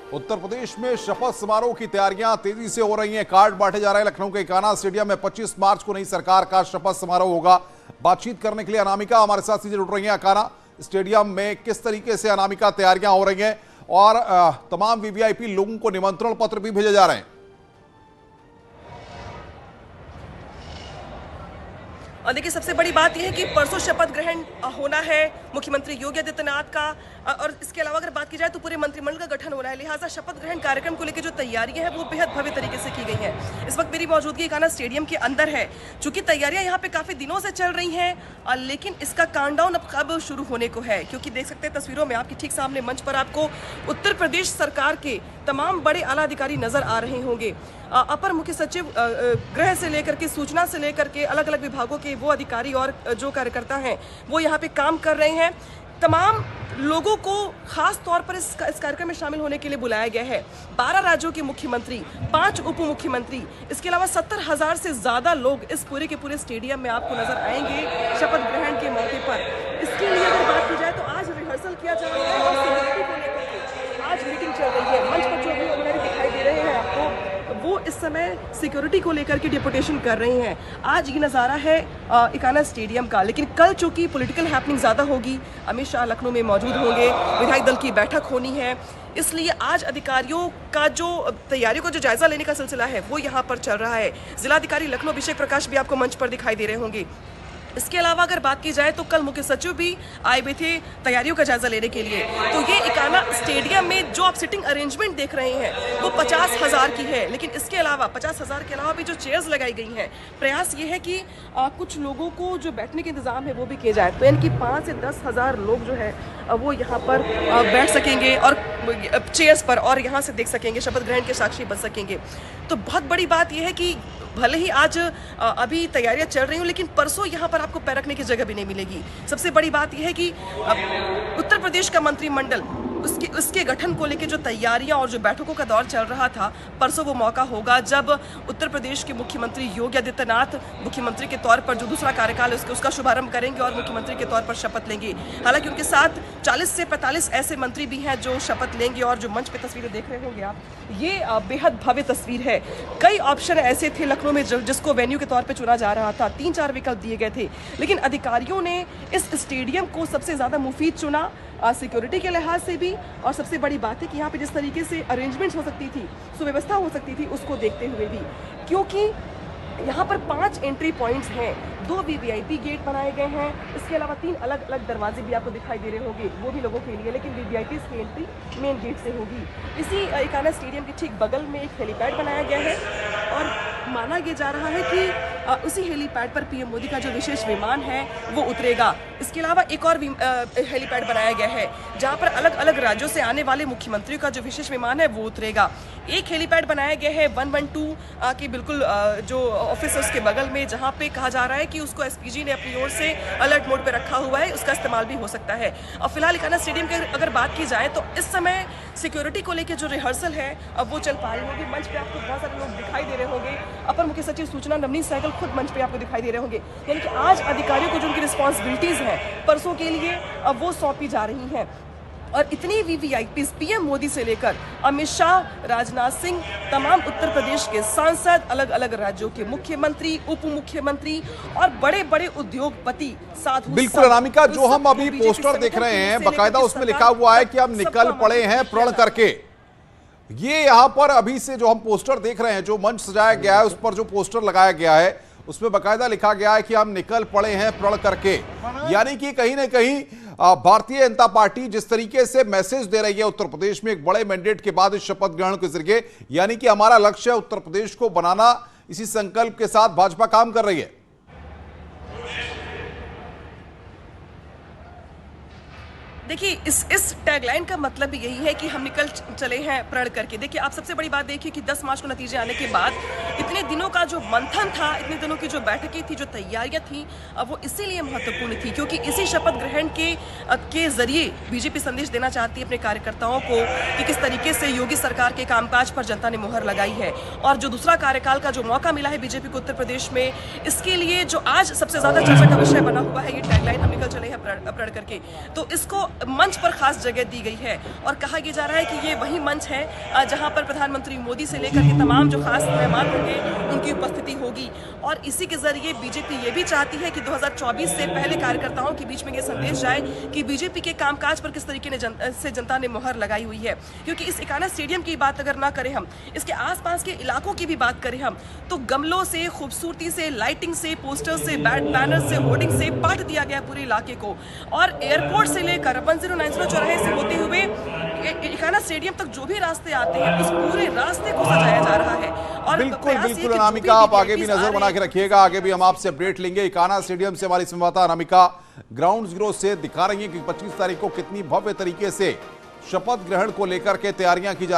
उत्तर प्रदेश में शपथ समारोह की तैयारियां तेजी से हो रही हैं। कार्ड बांटे जा रहे हैं। लखनऊ के इकाना स्टेडियम में 25 मार्च को नई सरकार का शपथ समारोह होगा। बातचीत करने के लिए अनामिका हमारे साथ सीधे जुड़ रही हैं। इकाना स्टेडियम में किस तरीके से अनामिका तैयारियां हो रही हैं और तमाम वीवीआईपी लोगों को निमंत्रण पत्र भी भेजे जा रहे हैं? और देखिए, सबसे बड़ी बात यह है कि परसों शपथ ग्रहण होना है मुख्यमंत्री योगी आदित्यनाथ का, और इसके अलावा अगर बात की जाए तो पूरे मंत्रिमंडल का गठन होना है। लिहाजा शपथ ग्रहण कार्यक्रम को लेकर जो तैयारियां हैं वो बेहद भव्य तरीके से की गई हैं। इस वक्त मेरी मौजूदगी इकाना स्टेडियम के अंदर है। चूंकि तैयारियां यहाँ पे काफी दिनों से चल रही हैं, लेकिन इसका काउंटडाउन अब कब शुरू होने को है, क्योंकि देख सकते हैं तस्वीरों में आपके ठीक सामने मंच पर आपको उत्तर प्रदेश सरकार के तमाम बड़े आला अधिकारी नजर आ रहे होंगे। अपर मुख्य सचिव गृह से लेकर के सूचना से लेकर के अलग अलग विभागों के वो अधिकारी और जो कार्यकर्ता हैं वो यहाँ पे काम कर रहे हैं। तमाम लोगों को खास तौर पर इस कार्यक्रम में शामिल होने के लिए बुलाया गया है। 12 राज्यों के मुख्यमंत्री, 5 उप मुख्यमंत्री, इसके अलावा 70,000 से ज्यादा लोग इस पूरे के पूरे स्टेडियम में आपको नजर आएंगे शपथ ग्रहण के मौके पर। इसके लिए अगर बात की जाए तो आज रिहर्सल किया जा रहा है और सिक्योरिटी को लेकर के आज मीटिंग चल रही है। मंच पर जो भी अधिकारी दिखाई दे रहे हैं आपको, वो इस समय सिक्योरिटी को लेकर के डिपुटेशन कर रहे हैं। आज ये नज़ारा है इकाना स्टेडियम का, लेकिन कल चूंकि पॉलिटिकल हैपनिंग ज़्यादा होगी, अमित शाह लखनऊ में मौजूद होंगे, विधायक दल की बैठक होनी है, इसलिए आज अधिकारियों का जो तैयारियों का जो जायजा लेने का सिलसिला है वो यहाँ पर चल रहा है। जिलाधिकारी लखनऊ अभिषेक प्रकाश भी आपको मंच पर दिखाई दे रहे होंगे। इसके अलावा अगर बात की जाए तो कल मुख्य सचिव भी आए हुए थे तैयारियों का जायजा लेने के लिए। तो ये इकाना स्टेडियम में जो आप सिटिंग अरेंजमेंट देख रहे हैं वो 50,000 की है, लेकिन इसके अलावा 50,000 के अलावा भी जो चेयर्स लगाई गई हैं, प्रयास ये है कि कुछ लोगों को जो बैठने के इंतजाम है वो भी किए जाए। तो यानी कि 5 से 10,000 लोग जो है वो यहाँ पर बैठ सकेंगे और चेयर्स पर, और यहाँ से देख सकेंगे, शपथ ग्रहण के साक्षी बन सकेंगे। तो बहुत बड़ी बात यह है कि भले ही आज अभी तैयारियां चल रही हो, लेकिन परसों यहाँ पर आपको पैर रखने की जगह भी नहीं मिलेगी। सबसे बड़ी बात यह है कि उत्तर प्रदेश का मंत्रिमंडल उसके गठन को लेकर जो तैयारियां और जो बैठकों का दौर चल रहा था, परसों वो मौका होगा जब उत्तर प्रदेश के मुख्यमंत्री योगी आदित्यनाथ मुख्यमंत्री के तौर पर जो दूसरा कार्यकाल है उसका शुभारंभ करेंगे और मुख्यमंत्री के तौर पर शपथ लेंगे। हालांकि उनके साथ 40 से 45 ऐसे मंत्री भी हैं जो शपथ लेंगे, और जो मंच पे तस्वीरें देख रहे होंगे आप, ये बेहद भव्य तस्वीर है। कई ऑप्शन ऐसे थे लखनऊ में जिसको वेन्यू के तौर पर चुना जा रहा था, 3-4 विकल्प दिए गए थे, लेकिन अधिकारियों ने इस स्टेडियम को सबसे ज्यादा मुफीद चुना, सिक्योरिटी के लिहाज से भी, और सबसे बड़ी बात है कि यहाँ पे जिस तरीके से अरेंजमेंट्स हो सकती थी, सुव्यवस्था हो सकती थी, उसको देखते हुए भी, क्योंकि यहाँ पर 5 एंट्री पॉइंट्स हैं, 2 वीवीआईपी गेट बनाए गए हैं, इसके अलावा 3 अलग अलग दरवाजे भी आपको दिखाई दे रहे होंगे, वो भी लोगों के लिए, लेकिन वीवीआईपी की एंट्री मेन गेट से होगी। इसी इकाना स्टेडियम के ठीक बगल में एक हेलीपैड बनाया गया है, और माना यह जा रहा है कि उसी हेलीपैड पर पीएम मोदी का जो विशेष विमान है वो उतरेगा। इसके अलावा एक और हेलीपैड बनाया गया है जहां पर अलग अलग राज्यों से आने वाले मुख्यमंत्रियों का जो विशेष विमान है वो उतरेगा। एक हेलीपैड बनाया गया है 112 की बिल्कुल जो ऑफिस है उसके बगल में, जहां पे कहा जा रहा है कि उसको एसपीजी ने अपनी ओर से अलर्ट मोड पे रखा हुआ है, उसका इस्तेमाल भी हो सकता है। और फिलहाल इकाना स्टेडियम की अगर बात की जाए तो इस समय सिक्योरिटी को लेकर जो रिहर्सल है अब वो चल पा रही होगी। मंच पे आपको बहुत सारे लोग दिखाई दे रहे होंगे। अपर मुख्य सचिव सूचना नवनीत सहगल खुद मंच पे आपको दिखाई दे रहे होंगे। यानी कि आज अधिकारियों को जो उनकी रिस्पॉन्सिबिलिटीज हैं परसों के लिए अब वो सौंपी जा रही हैं, और इतनी वीवीआईपीज पीएम मोदी से लेकर अमित शाह, राजनाथ सिंह, तमाम उत्तर प्रदेश के सांसद, अलग अलग राज्यों के मुख्यमंत्री, उप मुख्यमंत्री और बड़े बड़े उद्योगपति साधु। बिल्कुल अनामिका, जो हम अभी पोस्टर देख रहे हैं बाकायदा उसमें लिखा हुआ है कि हम निकल पड़े हैं प्रण करके। ये यहाँ पर अभी से जो हम पोस्टर देख रहे हैं, जो मंच सजाया गया है उस पर जो पोस्टर लगाया गया है उसमें बाकायदा लिखा गया है कि हम निकल पड़े हैं प्रण करके। यानी कि कहीं ना कहीं भारतीय जनता पार्टी जिस तरीके से मैसेज दे रही है उत्तर प्रदेश में एक बड़े मैंडेट के बाद इस शपथ ग्रहण के जरिए, यानी कि हमारा लक्ष्य है उत्तर प्रदेश को बनाना, इसी संकल्प के साथ भाजपा काम कर रही है। देखिए, इस टैगलाइन का मतलब यही है कि हम निकल चले हैं प्रण करके। देखिए, आप सबसे बड़ी बात देखिए कि 10 मार्च को नतीजे आने के बाद इतने दिनों का जो मंथन था, इतने दिनों की जो बैठकें थी, जो तैयारियां थी, वो इसीलिए महत्वपूर्ण थी क्योंकि इसी शपथ ग्रहण के जरिए बीजेपी संदेश देना चाहती है अपने कार्यकर्ताओं को कि किस तरीके से योगी सरकार के कामकाज पर जनता ने मुहर लगाई है। और जो दूसरा कार्यकाल का जो मौका मिला है बीजेपी को उत्तर प्रदेश में, इसके लिए जो आज सबसे ज्यादा चर्चा का विषय बना हुआ है ये टैगलाइन हम निकल चले हैं प्रण करके, तो इसको मंच पर खास जगह दी गई है और कहा यह जा रहा है कि ये वही मंच है जहां पर प्रधानमंत्री मोदी से लेकर के तमाम जो खास मेहमान होंगे उनकी उपस्थिति होगी। और इसी के जरिए बीजेपी ये भी चाहती है कि 2024 से पहले कार्यकर्ताओं के बीच में ये संदेश जाए कि बीजेपी के कामकाज पर किस तरीके से जनता ने मुहर लगाई हुई है। क्योंकि इस इकाना स्टेडियम की बात अगर ना करें हम, इसके आसपास के इलाकों की भी बात करें हम, तो गमलों से, खूबसूरती से, लाइटिंग से, पोस्टर से, बैनर से, होर्डिंग से पाट दिया गया पूरे इलाके को। और एयरपोर्ट से लेकर 1090 चौराहे से होते हुए इकाना स्टेडियम तक जो भी रास्ते आते हैं उस पूरे रास्ते को सजाया जा रहा है। और बिल्कुल बिल्कुल अनामिका, आप आगे भी नजर बना के रखिएगा, आगे भी हम आपसे अपडेट लेंगे। इकाना स्टेडियम से हमारी संवाददाता अनामिका ग्राउंड जीरो से दिखा रही है कि 25 तारीख को कितनी भव्य तरीके से शपथ ग्रहण को लेकर के तैयारियां की जा रही हैं।